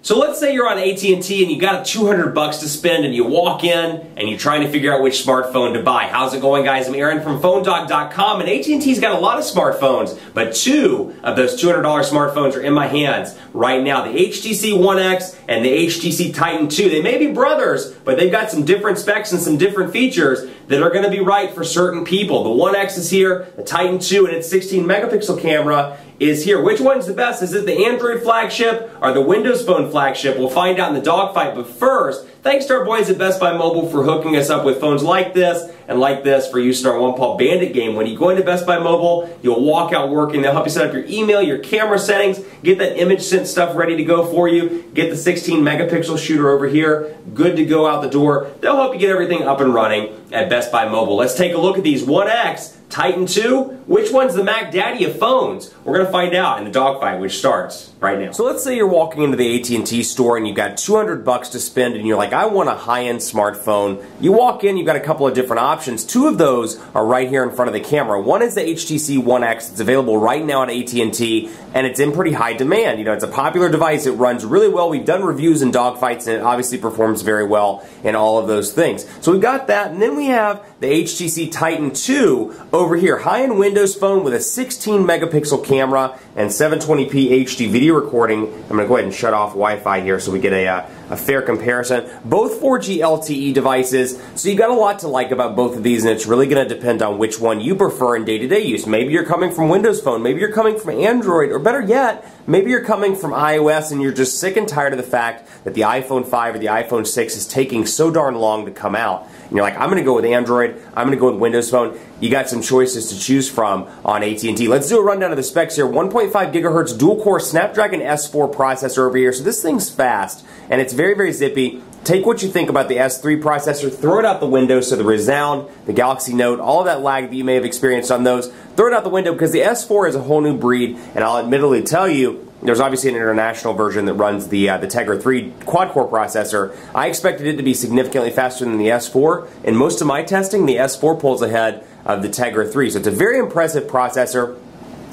So let's say you're on AT&T and you got $200 to spend and you walk in and you're trying to figure out which smartphone to buy. How's it going, guys? I'm Aaron from PhoneDog.com, and AT&T's got a lot of smartphones, but two of those $200 smartphones are in my hands right now. The HTC One X and the HTC Titan 2. They may be brothers, but they've got some different specs and some different features that are going to be right for certain people. The One X is here, the Titan 2 and its 16 megapixel camera is here. Which one's the best? Is it the Android flagship or the Windows Phone flagship? We'll find out in the dogfight, but first, thanks to our boys at Best Buy Mobile for hooking us up with phones like this and like this for use in our one-paw bandit game. When you go into Best Buy Mobile, you'll walk out working. They'll help you set up your email, your camera settings, get that image sync stuff ready to go for you, get the 16 megapixel shooter over here, good to go out the door. They'll help you get everything up and running at Best Buy Mobile. Let's take a look at these One X, Titan 2. Which one's the Mac Daddy of phones? We're going to find out in the dogfight, which starts right now. So let's say you're walking into the AT&T store and you've got $200 to spend and you're like, I want a high-end smartphone. You walk in, you've got a couple of different options. Two of those are right here in front of the camera. One is the HTC One X. It's available right now at AT&T, and it's in pretty high demand. You know, it's a popular device. It runs really well. We've done reviews and dogfights, and it obviously performs very well in all of those things. So we've got that, and then we have the HTC Titan 2 over here. High-end Windows phone with a 16 megapixel camera and 720p HD video recording. I'm going to go ahead and shut off Wi-Fi here so we get a fair comparison. Both 4G LTE devices, so you've got a lot to like about both of these, and it's really going to depend on which one you prefer in day-to-day use. Maybe you're coming from Windows Phone, maybe you're coming from Android, or better yet, maybe you're coming from iOS and you're just sick and tired of the fact that the iPhone 5 or the iPhone 6 is taking so darn long to come out. And you're like, I'm going to go with Android, I'm going to go with Windows Phone. You got some choices to choose from on AT&T. Let's do a rundown of the specs here. 1.5 gigahertz dual-core Snapdragon S4 processor over here. So this thing's fast, and it's very, very zippy. Take what you think about the S3 processor, throw it out the window, so the Resound, the Galaxy Note, all of that lag that you may have experienced on those, throw it out the window because the S4 is a whole new breed, and I'll admittedly tell you, there's obviously an international version that runs the Tegra 3 quad-core processor. I expected it to be significantly faster than the S4. In most of my testing, the S4 pulls ahead of the Tegra 3, so it's a very impressive processor,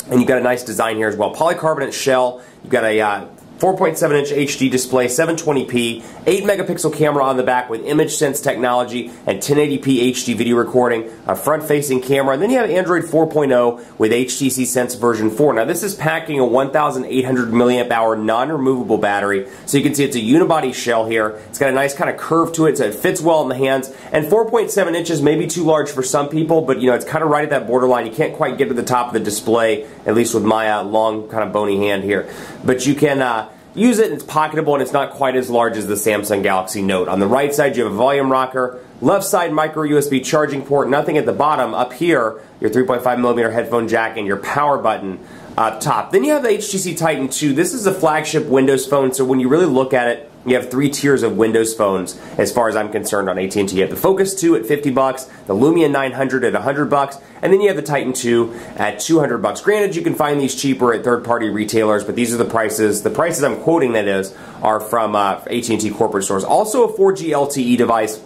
and you've got a nice design here as well. Polycarbonate shell, you've got a 4.7-inch HD display, 720p, 8 megapixel camera on the back with image sense technology and 1080p HD video recording, a front-facing camera, and then you have Android 4.0 with HTC Sense version 4. Now this is packing a 1,800 milliamp hour non-removable battery, so you can see it's a unibody shell here. It's got a nice kind of curve to it, so it fits well in the hands, and 4.7 inches may be too large for some people, but you know, it's kind of right at that borderline. You can't quite get to the top of the display, at least with my long kind of bony hand here, but you can use it. It's pocketable, and it's not quite as large as the Samsung Galaxy Note. On the right side, you have a volume rocker. Left side, micro USB charging port. Nothing at the bottom. Up here, your 3.5mm headphone jack and your power button up top. Then you have the HTC Titan 2. This is a flagship Windows phone, so when you really look at it, you have three tiers of Windows phones as far as I'm concerned on AT&T. You have the Focus 2 at $50, the Lumia 900 at $100, and then you have the Titan 2 at $200. Granted, you can find these cheaper at third-party retailers, but these are the prices. The prices I'm quoting, that is, are from AT&T corporate stores. Also a 4G LTE device,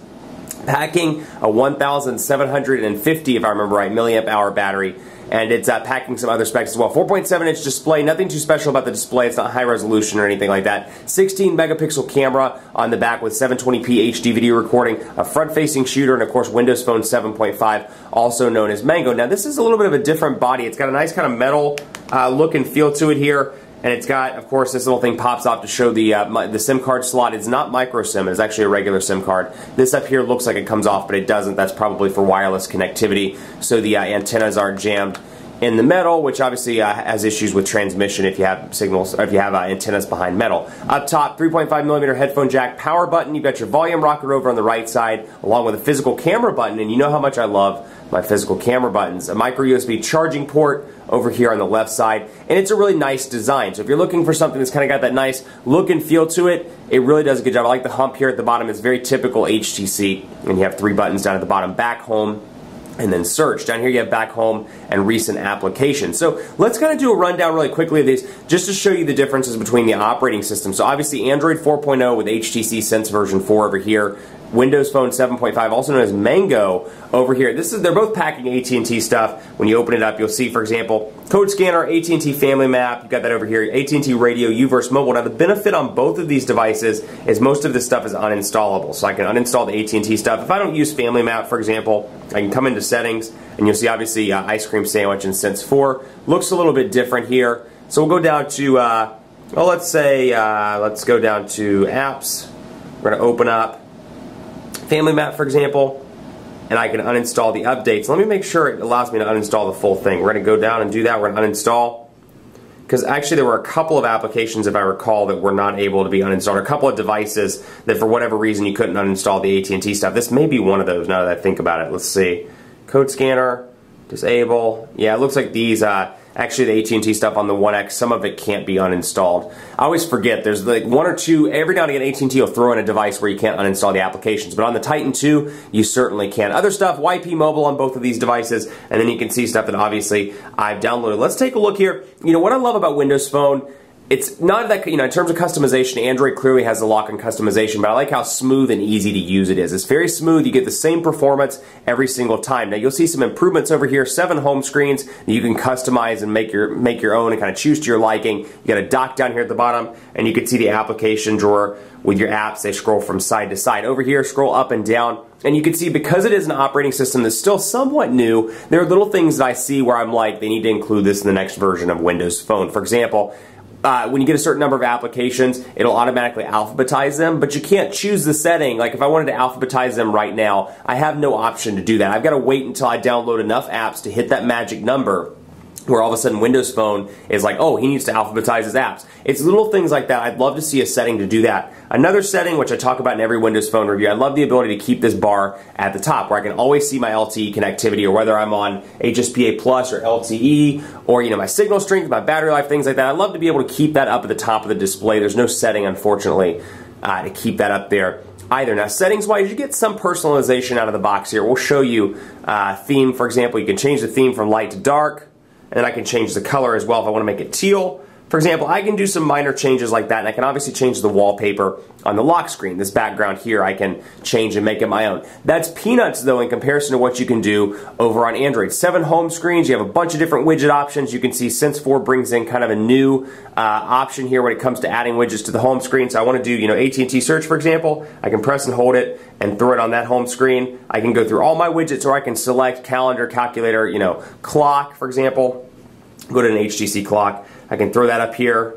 packing a 1,750, if I remember right, milliamp hour battery. And it's packing some other specs as well. 4.7-inch display, nothing too special about the display. It's not high resolution or anything like that. 16 megapixel camera on the back with 720p HD video recording, a front-facing shooter, and of course Windows Phone 7.5, also known as Mango. Now this is a little bit of a different body. It's got a nice kind of metal look and feel to it here. And it's got, of course, this little thing pops off to show the SIM card slot. It's not micro SIM, it's actually a regular SIM card. This up here looks like it comes off, but it doesn't. That's probably for wireless connectivity, so the antennas aren't jammed in the metal, which obviously has issues with transmission if you have signals, or if you have antennas behind metal. Up top, 3.5mm headphone jack, power button. You've got your volume rocker over on the right side, along with a physical camera button, and you know how much I love my physical camera buttons. A micro USB charging port over here on the left side, and it's a really nice design. So if you're looking for something that's kind of got that nice look and feel to it, it really does a good job. I like the hump here at the bottom. It's very typical HTC, and you have three buttons down at the bottom: back, home, and then search. Down here you have back, home, and recent applications. So let's kind of do a rundown really quickly of these just to show you the differences between the operating systems. So obviously Android 4.0 with HTC Sense version 4 over here. Windows Phone 7.5, also known as Mango, over here. They're both packing AT&T stuff. When you open it up, you'll see, for example, code scanner, AT&T Family Map. You've got that over here. AT&T Radio, UVerse Mobile. Now, the benefit on both of these devices is most of this stuff is uninstallable. So I can uninstall the AT&T stuff. If I don't use Family Map, for example, I can come into Settings, and you'll see, obviously, Ice Cream Sandwich and Sense 4. Looks a little bit different here. So we'll go down to, well, let's go down to Apps. We're going to open up Family Map, for example, and I can uninstall the updates. Let me make sure it allows me to uninstall the full thing. We're going to go down and do that. We're going to uninstall, because actually there were a couple of applications, if I recall, that were not able to be uninstalled. A couple of devices that for whatever reason you couldn't uninstall the AT&T stuff. This may be one of those now that I think about it. Let's see. Code scanner, disable. Yeah, it looks like these, actually the AT&T stuff on the 1X, some of it can't be uninstalled. I always forget, there's like one or two, every now and again AT&T will throw in a device where you can't uninstall the applications, but on the Titan 2, you certainly can. Other stuff, YP Mobile on both of these devices, and then you can see stuff that obviously I've downloaded. Let's take a look here. You know, what I love about Windows Phone, it's not that, you know, in terms of customization, Android clearly has the lock-in customization, but I like how smooth and easy to use it is. It's very smooth. You get the same performance every single time. Now, you'll see some improvements over here. 7 home screens that you can customize and make your own and kind of choose to your liking. You got a dock down here at the bottom, and you can see the application drawer with your apps. They scroll from side to side. Over here, scroll up and down. And you can see, because it is an operating system that's still somewhat new, there are little things that I see where I'm like, they need to include this in the next version of Windows Phone. For example, when you get a certain number of applications, it'll automatically alphabetize them, but you can't choose the setting. Like if I wanted to alphabetize them right now, I have no option to do that. I've got to wait until I download enough apps to hit that magic number where all of a sudden Windows Phone is like, oh, he needs to alphabetize his apps. It's little things like that. I'd love to see a setting to do that. Another setting, which I talk about in every Windows Phone review, I love the ability to keep this bar at the top where I can always see my LTE connectivity, or whether I'm on HSPA Plus or LTE, or my signal strength, my battery life, things like that. I'd love to be able to keep that up at the top of the display. There's no setting, unfortunately, to keep that up there either. Now, settings-wise, you get some personalization out of the box here. We'll show you theme, for example. You can change the theme from light to dark. And then I can change the color as well if I want to make it teal. For example, I can do some minor changes like that, and I can obviously change the wallpaper on the lock screen. This background here I can change and make it my own. That's peanuts, though, in comparison to what you can do over on Android. 7 home screens, you have a bunch of different widget options. You can see Sense 4 brings in kind of a new option here when it comes to adding widgets to the home screen. So I want to do, AT&T search, for example. I can press and hold it and throw it on that home screen. I can go through all my widgets, or I can select calendar, calculator, clock, for example. Go to an HTC clock. I can throw that up here.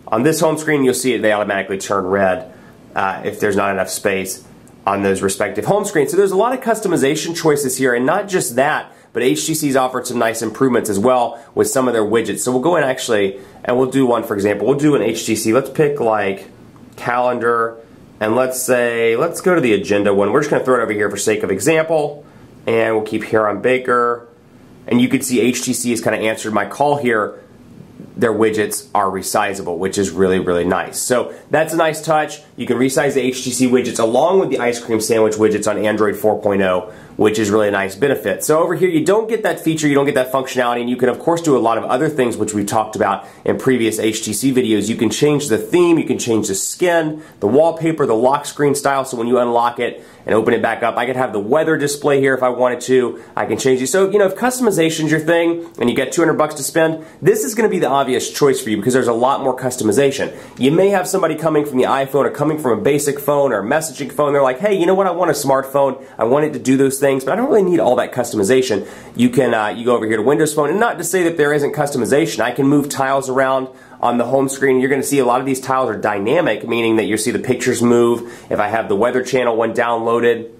On this home screen, you'll see they automatically turn red if there's not enough space on those respective home screens. So there's a lot of customization choices here, and not just that, but HTC's offered some nice improvements as well with some of their widgets. So we'll go in actually, and we'll do one, for example. We'll do an HTC. Let's pick like calendar, and let's go to the agenda one. We're just going to throw it over here for sake of example, and we'll keep here on Baker. And you can see HTC has kind of answered my call here. Their widgets are resizable, which is really, really nice. So that's a nice touch. You can resize the HTC widgets along with the ice cream sandwich widgets on Android 4.0, which is really a nice benefit. So over here, you don't get that feature, you don't get that functionality, and you can, of course, do a lot of other things which we talked about in previous HTC videos. You can change the theme, you can change the skin, the wallpaper, the lock screen style, so when you unlock it and open it back up, I could have the weather display here if I wanted to. I can change it. So, if customization's your thing and you got $200 to spend, this is going to be the obvious choice for you because there's a lot more customization. You may have somebody coming from the iPhone or coming from a basic phone or a messaging phone. They're like, hey, you know what? I want a smartphone. I want it to do those things, but I don't really need all that customization. You can you go over here to Windows Phone, and not to say that there isn't customization. I can move tiles around on the home screen. You're going to see a lot of these tiles are dynamic, meaning that you see the pictures move. If I have the Weather Channel one downloaded,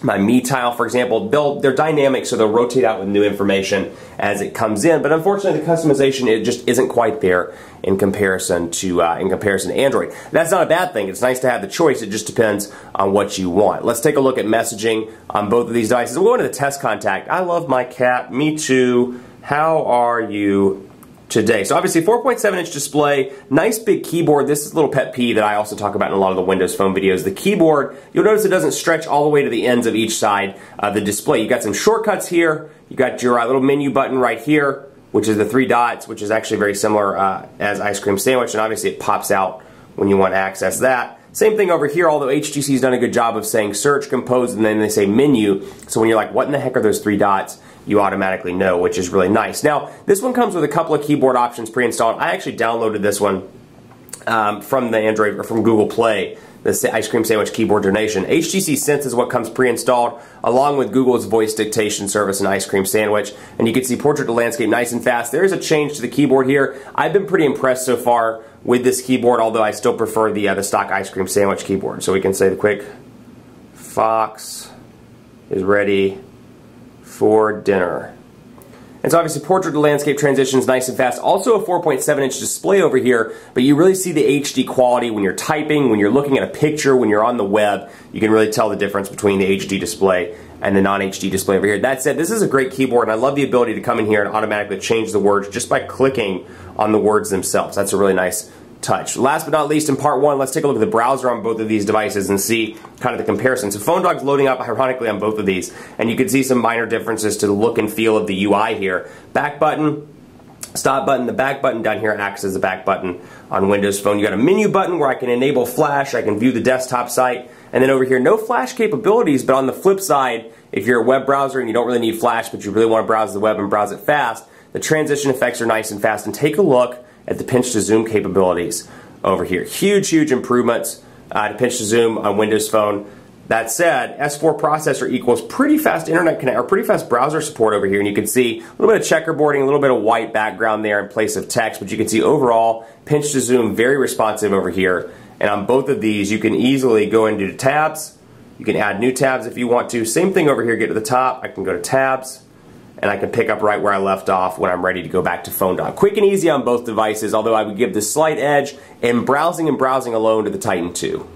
my Me tile, for example, they're dynamic, so they'll rotate out with new information as it comes in. But unfortunately, the customization, it just isn't quite there in comparison to Android. That's not a bad thing. It's nice to have the choice. It just depends on what you want. Let's take a look at messaging on both of these devices. We'll go into the test contact. I love my cat. Me too. How are you today? So obviously 4.7-inch display, nice big keyboard. This is a little pet peeve that I also talk about in a lot of the Windows Phone videos. The keyboard, you'll notice it doesn't stretch all the way to the ends of each side of the display. You got some shortcuts here. You got your little menu button right here, which is the 3 dots, which is actually very similar as Ice Cream Sandwich, and obviously it pops out when you want to access that. Same thing over here, although HTC's done a good job of saying search, compose, and then they say menu. So when you're like, what in the heck are those 3 dots? You automatically know, which is really nice. Now, this one comes with a couple of keyboard options pre-installed. I actually downloaded this one from the Android, or from Google Play, the ice cream sandwich keyboard donation. HTC Sense is what comes pre-installed, along with Google's voice dictation service and ice cream sandwich. And you can see portrait to landscape nice and fast. There is a change to the keyboard here. I've been pretty impressed so far with this keyboard, although I still prefer the stock ice cream sandwich keyboard. So we can say the quick Fox is ready for dinner. And so obviously portrait to landscape transitions nice and fast. Also a 4.7-inch display over here, but you really see the HD quality when you're typing, when you're looking at a picture, when you're on the web. You can really tell the difference between the HD display and the non-HD display over here. That said, this is a great keyboard, and I love the ability to come in here and automatically change the words just by clicking on the words themselves. That's a really nice touch. Last but not least, in part 1, let's take a look at the browser on both of these devices and see kind of the comparison. So PhoneDog's loading up ironically on both of these, and you can see some minor differences to the look and feel of the UI here. Back button, stop button, the back button down here acts as the back button on Windows Phone. You got a menu button where I can enable flash, I can view the desktop site, and then over here, no flash capabilities, but on the flip side, if you're a web browser and you don't really need flash, but you really want to browse the web and browse it fast, the transition effects are nice and fast. And take a look at the pinch to zoom capabilities over here. Huge improvements to pinch to zoom on Windows Phone. That said, S4 processor equals pretty fast internet connect, or pretty fast browser support over here, and you can see a little bit of checkerboarding, a little bit of white background there in place of text, but you can see overall pinch to zoom very responsive over here. And on both of these, you can easily go into tabs. You can add new tabs if you want to. Same thing over here, get to the top, I can go to tabs, and I can pick up right where I left off when I'm ready to go back to PhoneDog. Quick and easy on both devices, although I would give the slight edge in browsing and browsing alone to the Titan 2.